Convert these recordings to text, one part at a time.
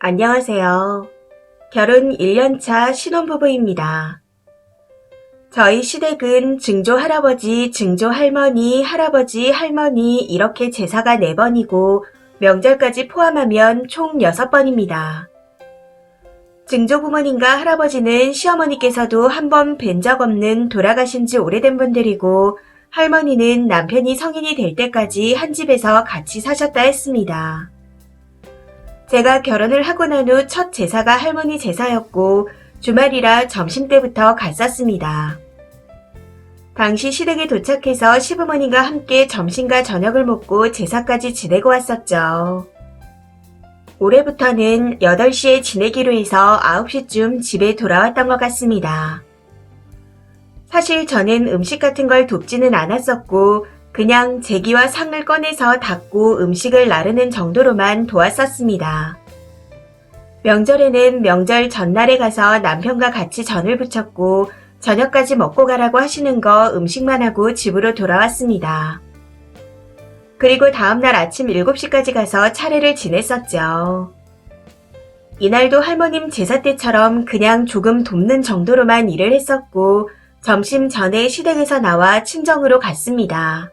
안녕하세요. 결혼 1년차 신혼부부입니다. 저희 시댁은 증조 할아버지, 증조 할머니, 할아버지, 할머니 이렇게 제사가 4번이고 명절까지 포함하면 총 6번입니다. 증조 부모님과 할아버지는 시어머니께서도 한 번 뵌 적 없는 돌아가신 지 오래된 분들이고 할머니는 남편이 성인이 될 때까지 한 집에서 같이 사셨다 했습니다. 제가 결혼을 하고 난 후 첫 제사가 할머니 제사였고 주말이라 점심때부터 갔었습니다. 당시 시댁에 도착해서 시부모님과 함께 점심과 저녁을 먹고 제사까지 지내고 왔었죠. 올해부터는 8시에 지내기로 해서 9시쯤 집에 돌아왔던 것 같습니다. 사실 저는 음식 같은 걸 돕지는 않았었고 그냥 제기와 상을 꺼내서 닦고 음식을 나르는 정도로만 도왔었습니다. 명절에는 명절 전날에 가서 남편과 같이 전을 부쳤고 저녁까지 먹고 가라고 하시는 거 음식만 하고 집으로 돌아왔습니다. 그리고 다음날 아침 7시까지 가서 차례를 지냈었죠. 이날도 할머님 제사 때처럼 그냥 조금 돕는 정도로만 일을 했었고 점심 전에 시댁에서 나와 친정으로 갔습니다.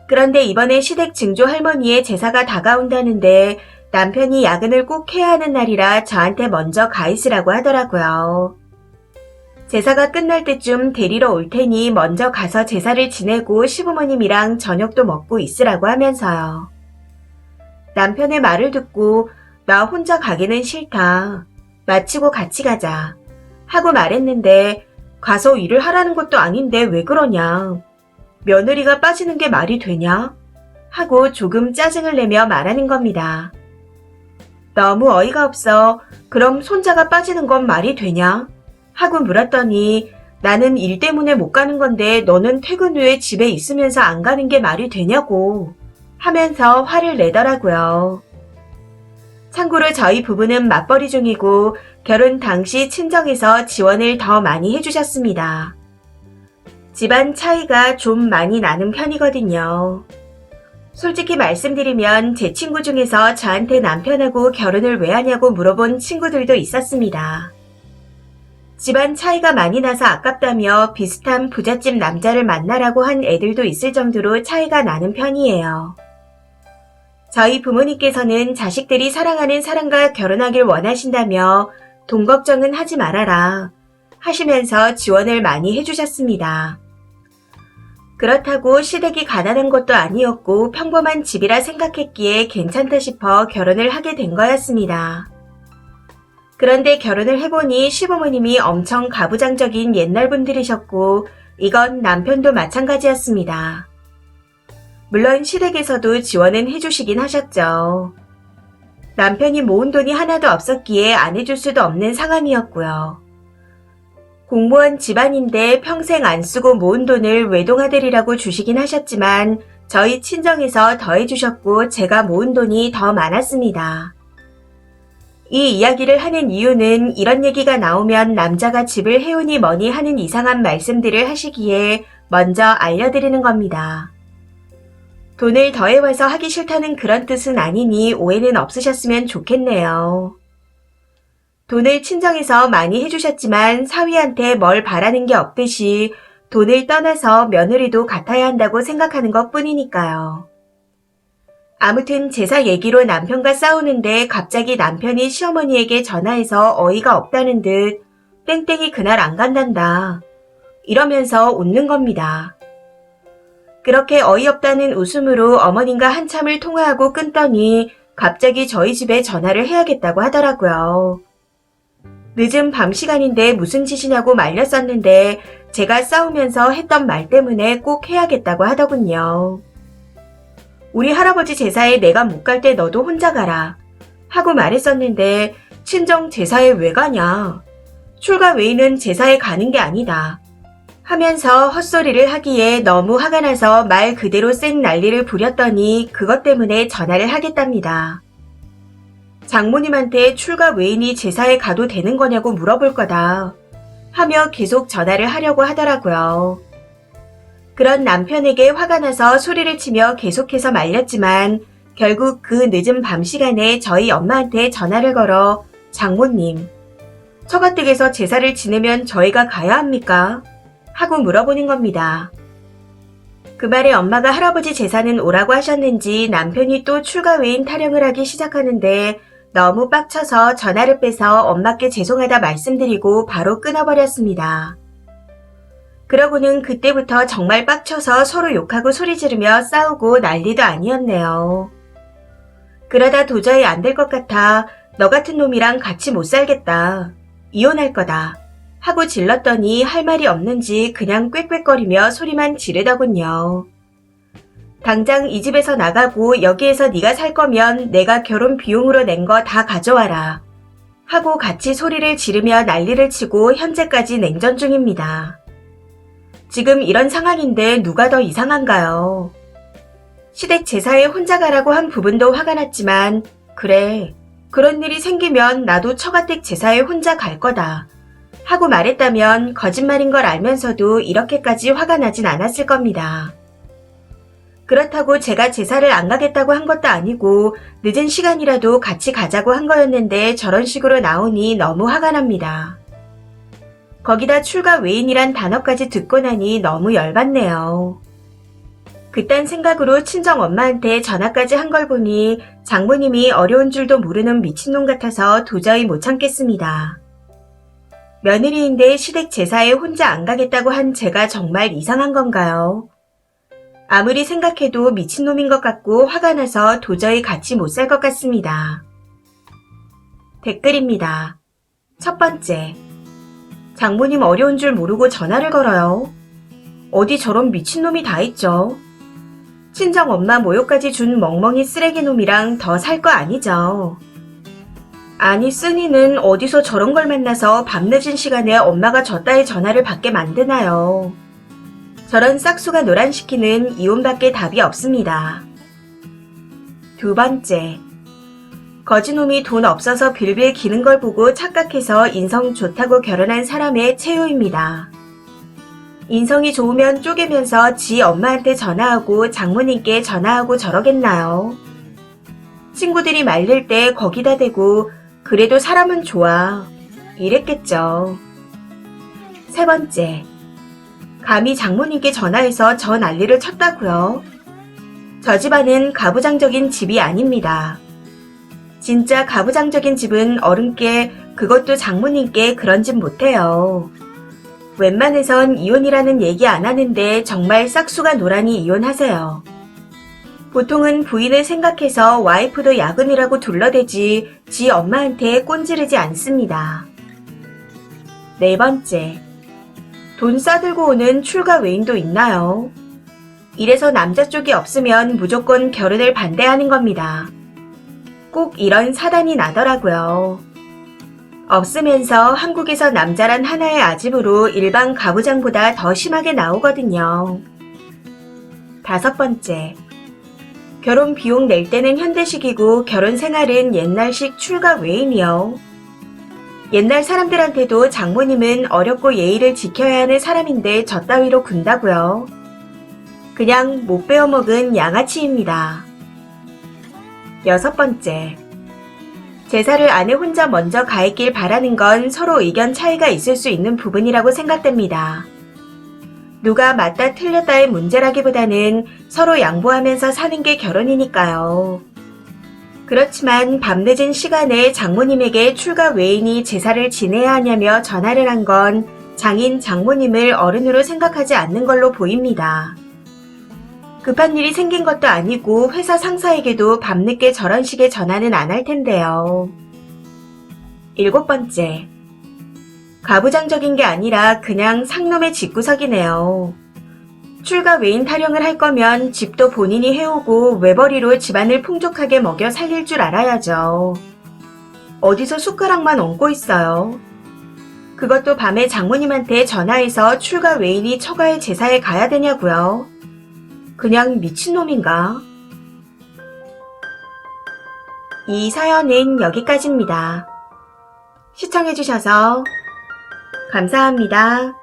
그런데 이번에 시댁 증조 할머니의 제사가 다가온다는데 남편이 야근을 꼭 해야 하는 날이라 저한테 먼저 가 있으라고 하더라고요. 제사가 끝날 때쯤 데리러 올 테니 먼저 가서 제사를 지내고 시부모님이랑 저녁도 먹고 있으라고 하면서요. 남편의 말을 듣고 나 혼자 가기는 싫다. 마치고 같이 가자. 하고 말했는데 가서 일을 하라는 것도 아닌데 왜 그러냐. 며느리가 빠지는 게 말이 되냐? 하고 조금 짜증을 내며 말하는 겁니다. 너무 어이가 없어. 그럼 손자가 빠지는 건 말이 되냐? 하고 물었더니 나는 일 때문에 못 가는 건데 너는 퇴근 후에 집에 있으면서 안 가는 게 말이 되냐고 하면서 화를 내더라고요. 참고로 저희 부부는 맞벌이 중이고 결혼 당시 친정에서 지원을 더 많이 해주셨습니다. 집안 차이가 좀 많이 나는 편이거든요. 솔직히 말씀드리면 제 친구 중에서 저한테 남편하고 결혼을 왜 하냐고 물어본 친구들도 있었습니다. 집안 차이가 많이 나서 아깝다며 비슷한 부잣집 남자를 만나라고 한 애들도 있을 정도로 차이가 나는 편이에요. 저희 부모님께서는 자식들이 사랑하는 사람과 결혼하길 원하신다며 돈 걱정은 하지 말아라 하시면서 지원을 많이 해주셨습니다. 그렇다고 시댁이 가난한 것도 아니었고 평범한 집이라 생각했기에 괜찮다 싶어 결혼을 하게 된 거였습니다. 그런데 결혼을 해보니 시부모님이 엄청 가부장적인 옛날 분들이셨고 이건 남편도 마찬가지였습니다. 물론 시댁에서도 지원은 해주시긴 하셨죠. 남편이 모은 돈이 하나도 없었기에 안 해줄 수도 없는 상황이었고요. 공무원 집안인데 평생 안 쓰고 모은 돈을 외동아들이라고 주시긴 하셨지만 저희 친정에서 더 해주셨고 제가 모은 돈이 더 많았습니다. 이 이야기를 하는 이유는 이런 얘기가 나오면 남자가 집을 해오니 뭐니 하는 이상한 말씀들을 하시기에 먼저 알려드리는 겁니다. 돈을 더해와서 하기 싫다는 그런 뜻은 아니니 오해는 없으셨으면 좋겠네요. 돈을 친정에서 많이 해주셨지만 사위한테 뭘 바라는 게 없듯이 돈을 떠나서 며느리도 같아야 한다고 생각하는 것 뿐이니까요. 아무튼 제사 얘기로 남편과 싸우는데 갑자기 남편이 시어머니에게 전화해서 어이가 없다는 듯 땡땡이 그날 안 간단다 이러면서 웃는 겁니다. 그렇게 어이없다는 웃음으로 어머님과 한참을 통화하고 끊더니 갑자기 저희 집에 전화를 해야겠다고 하더라고요. 늦은 밤 시간인데 무슨 짓이냐고 말렸었는데 제가 싸우면서 했던 말 때문에 꼭 해야겠다고 하더군요. 우리 할아버지 제사에 내가 못 갈 때 너도 혼자 가라 하고 말했었는데 친정 제사에 왜 가냐. 출가 외에는 제사에 가는 게 아니다 하면서 헛소리를 하기에 너무 화가 나서 말 그대로 쌩 난리를 부렸더니 그것 때문에 전화를 하겠답니다. 장모님한테 출가 외인이 제사에 가도 되는 거냐고 물어볼 거다 하며 계속 전화를 하려고 하더라고요. 그런 남편에게 화가 나서 소리를 치며 계속해서 말렸지만 결국 그 늦은 밤 시간에 저희 엄마한테 전화를 걸어 장모님, 처가댁에서 제사를 지내면 저희가 가야 합니까? 하고 물어보는 겁니다. 그 말에 엄마가 할아버지 제사는 오라고 하셨는지 남편이 또 출가 외인 타령을 하기 시작하는데 너무 빡쳐서 전화를 빼서 엄마께 죄송하다 말씀드리고 바로 끊어버렸습니다. 그러고는 그때부터 정말 빡쳐서 서로 욕하고 소리 지르며 싸우고 난리도 아니었네요. 그러다 도저히 안 될 것 같아 너 같은 놈이랑 같이 못 살겠다. 이혼할 거다. 하고 질렀더니 할 말이 없는지 그냥 꽥꽥거리며 소리만 지르더군요. 당장 이 집에서 나가고 여기에서 네가 살 거면 내가 결혼 비용으로 낸 거 다 가져와라. 하고 같이 소리를 지르며 난리를 치고 현재까지 냉전 중입니다. 지금 이런 상황인데 누가 더 이상한가요? 시댁 제사에 혼자 가라고 한 부분도 화가 났지만 그래, 그런 일이 생기면 나도 처가댁 제사에 혼자 갈 거다. 하고 말했다면 거짓말인 걸 알면서도 이렇게까지 화가 나진 않았을 겁니다. 그렇다고 제가 제사를 안 가겠다고 한 것도 아니고 늦은 시간이라도 같이 가자고 한 거였는데 저런 식으로 나오니 너무 화가 납니다. 거기다 출가 외인이란 단어까지 듣고 나니 너무 열받네요. 그딴 생각으로 친정 엄마한테 전화까지 한 걸 보니 장모님이 어려운 줄도 모르는 미친놈 같아서 도저히 못 참겠습니다. 며느리인데 시댁 제사에 혼자 안 가겠다고 한 제가 정말 이상한 건가요? 아무리 생각해도 미친놈인 것 같고 화가 나서 도저히 같이 못 살 것 같습니다. 댓글입니다. 첫 번째, 장모님 어려운 줄 모르고 전화를 걸어요. 어디 저런 미친놈이 다 있죠. 친정엄마 모욕까지 준 멍멍이 쓰레기놈이랑 더 살 거 아니죠. 아니 쓰니는 어디서 저런 걸 만나서 밤늦은 시간에 엄마가 저 따위 전화를 받게 만드나요. 저런 싹수가 노란시키는 이혼밖에 답이 없습니다. 두 번째, 거지놈이 돈 없어서 빌빌 기는 걸 보고 착각해서 인성 좋다고 결혼한 사람의 체효입니다. 인성이 좋으면 쪼개면서 지 엄마한테 전화하고 장모님께 전화하고 저러겠나요? 친구들이 말릴 때 거기다 대고 그래도 사람은 좋아 이랬겠죠. 세 번째, 감히 장모님께 전화해서 저 난리를 쳤다고요? 저 집안은 가부장적인 집이 아닙니다. 진짜 가부장적인 집은 어른께 그것도 장모님께 그런 짓 못해요. 웬만해선 이혼이라는 얘기 안 하는데 정말 싹수가 노라니 이혼하세요. 보통은 부인을 생각해서 와이프도 야근이라고 둘러대지 지 엄마한테 꼰지르지 않습니다. 네 번째, 돈 싸들고 오는 출가 외인도 있나요? 이래서 남자 쪽이 없으면 무조건 결혼을 반대하는 겁니다. 꼭 이런 사단이 나더라고요. 없으면서 한국에서 남자란 하나의 아집으로 일반 가부장보다 더 심하게 나오거든요. 다섯 번째, 결혼 비용 낼 때는 현대식이고 결혼 생활은 옛날식 출가 외인이요. 옛날 사람들한테도 장모님은 어렵고 예의를 지켜야 하는 사람인데 저 따위로 군다고요. 그냥 못 배워먹은 양아치입니다. 여섯 번째, 제사를 아내 혼자 먼저 가있길 바라는 건 서로 의견 차이가 있을 수 있는 부분이라고 생각됩니다. 누가 맞다 틀렸다의 문제라기보다는 서로 양보하면서 사는 게 결혼이니까요. 그렇지만 밤늦은 시간에 장모님에게 출가 외인이 제사를 지내야 하냐며 전화를 한 건 장인 장모님을 어른으로 생각하지 않는 걸로 보입니다. 급한 일이 생긴 것도 아니고 회사 상사에게도 밤늦게 저런 식의 전화는 안 할 텐데요. 일곱 번째, 가부장적인 게 아니라 그냥 상놈의 집구석이네요. 출가 외인 타령을 할 거면 집도 본인이 해오고 외벌이로 집안을 풍족하게 먹여 살릴 줄 알아야죠. 어디서 숟가락만 얹고 있어요. 그것도 밤에 장모님한테 전화해서 출가 외인이 처가의 제사에 가야 되냐고요. 그냥 미친놈인가? 이 사연은 여기까지입니다. 시청해주셔서 감사합니다.